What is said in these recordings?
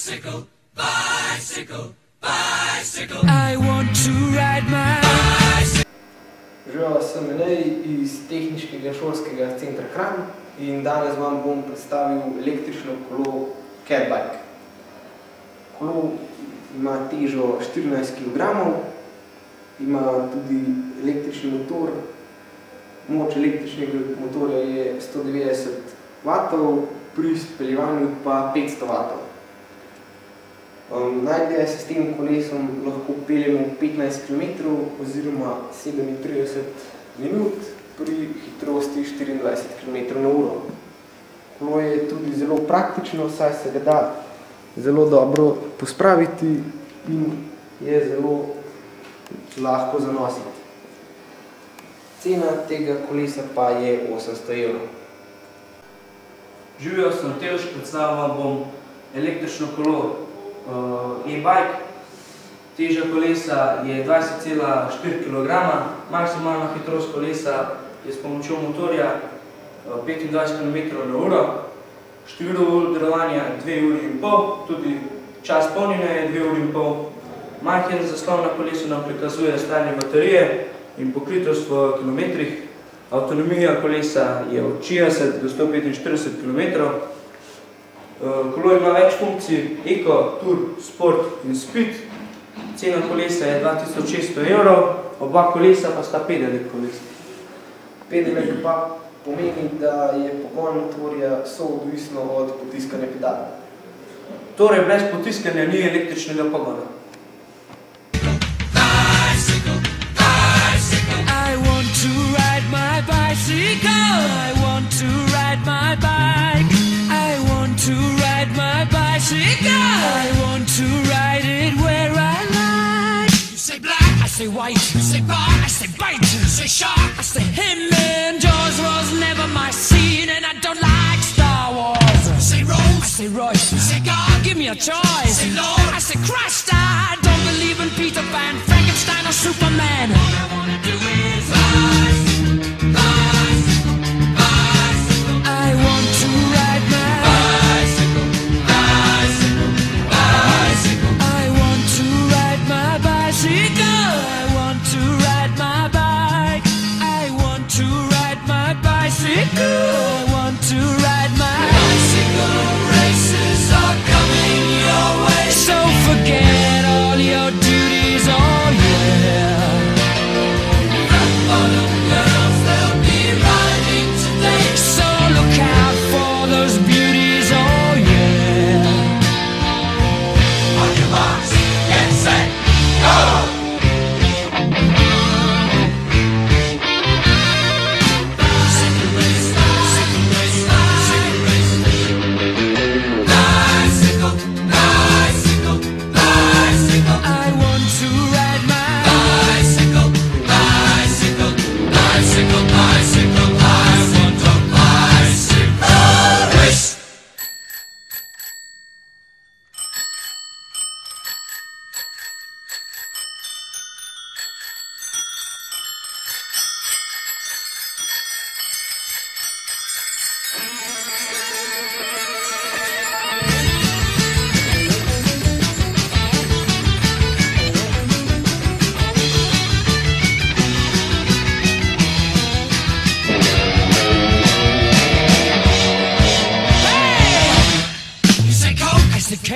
Bicycle, bicycle, bicycle. I want to ride my bicycle. Živijo, sem Enej iz Tehniškega šolskega centra Kranj in danes vam bom predstavil električno kolo Catbike. Kolo ima težo 14 kg, ima tudi električni motor. Moč električnega motorja je 190 W, pri speljevanju pa 500 W. Najdlje se s tem kolesom lahko peljemo 15 km oziroma 37 minut pri hitrosti 24 km/h. Kolo je tudi zelo praktično, saj se ga da zelo dobro pospraviti in je zelo lahko zanositi. Cena tega kolesa pa je 800 €. Živijo, sem Teoš, predstavljal bom električno kolo e-bike. Teža kolesa je 20,4 kg, maksimalna hitrost kolesa je s pomočjo motorja 25 km/h, število ur delovanja 2,5 ure, tudi čas polnjenja je 2,5 ure. Majhen zaslon na kolesu nam prikazuje stanje baterije in pokritost v kilometrih. Avtonomija kolesa je od 60 do 145 km. Kolo ima več funkcij: Eko, Tour, Sport in Speed. Cena kolesa je 2600 €, oba kolesa pa sta pedelec kolesa. Pedelec pa pomeni, da je pogon motorja soodvisno od potiskanja pedala. Torej, brez potiskanja ni električnega pogona. I want to ride my bike. I want to ride my bicycle. I want to ride it where I like. You say black, I say white. You say bar, I say bite. You say shark, I say him. And Jaws was never my scene, and I don't like Star Wars. You say Rose, I say Royce. You say God, give me a choice. You say Lord, I say Christ. I don't believe in Peter Pan, Frankenstein or Superman. All I wanna do is rise. I want to ride my bicycle. Races are coming your way, so forget all your duties, oh yeah. Run for the girls, they'll be riding today, so look out for those beauties, oh yeah. On your marks, get set, go!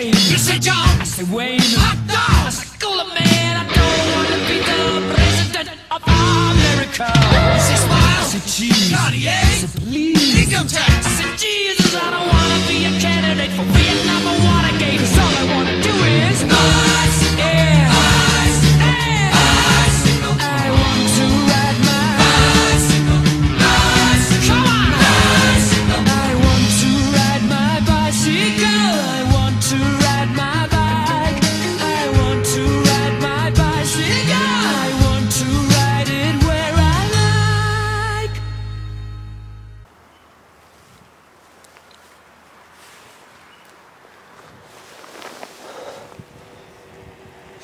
You say John, I say Wayne, hot dog, I say cooler man. I don't want to be the president of America. You say smile, I say cheese, Cartier, I say please, income tax, I say Jesus. I don't want to be a candidate for Vietnam or Watergate, 'cause all I want to do is bicycle, yeah, bicycle, bicycle. I want to ride my bicycle, bicycle. Come on, bicycle. I want to ride my bicycle. I want to ride my bike. I want to ride my bicycle. I want to ride it where I like.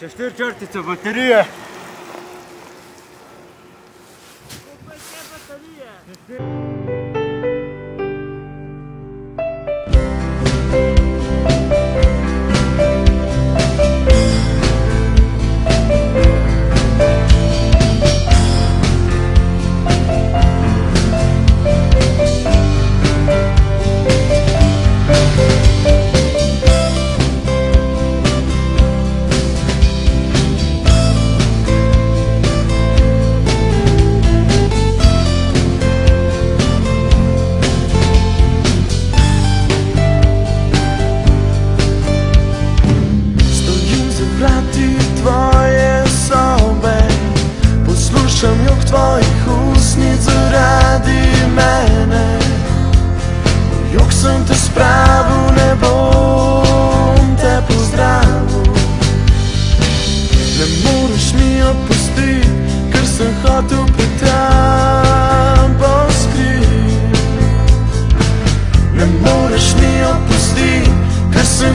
Še 4 črtice baterije.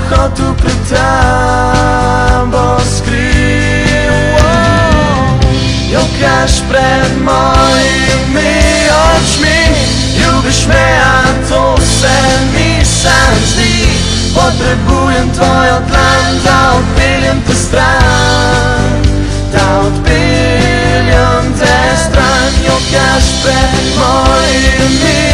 hotel pred tabo skril. Jokaš pred mojimi očmi, ljubiš me, a to se mi sam zdi. Potrebujem tvojo dlan, da odpeljem te stran, da odpeljem te stran. Jokaš pred mojimi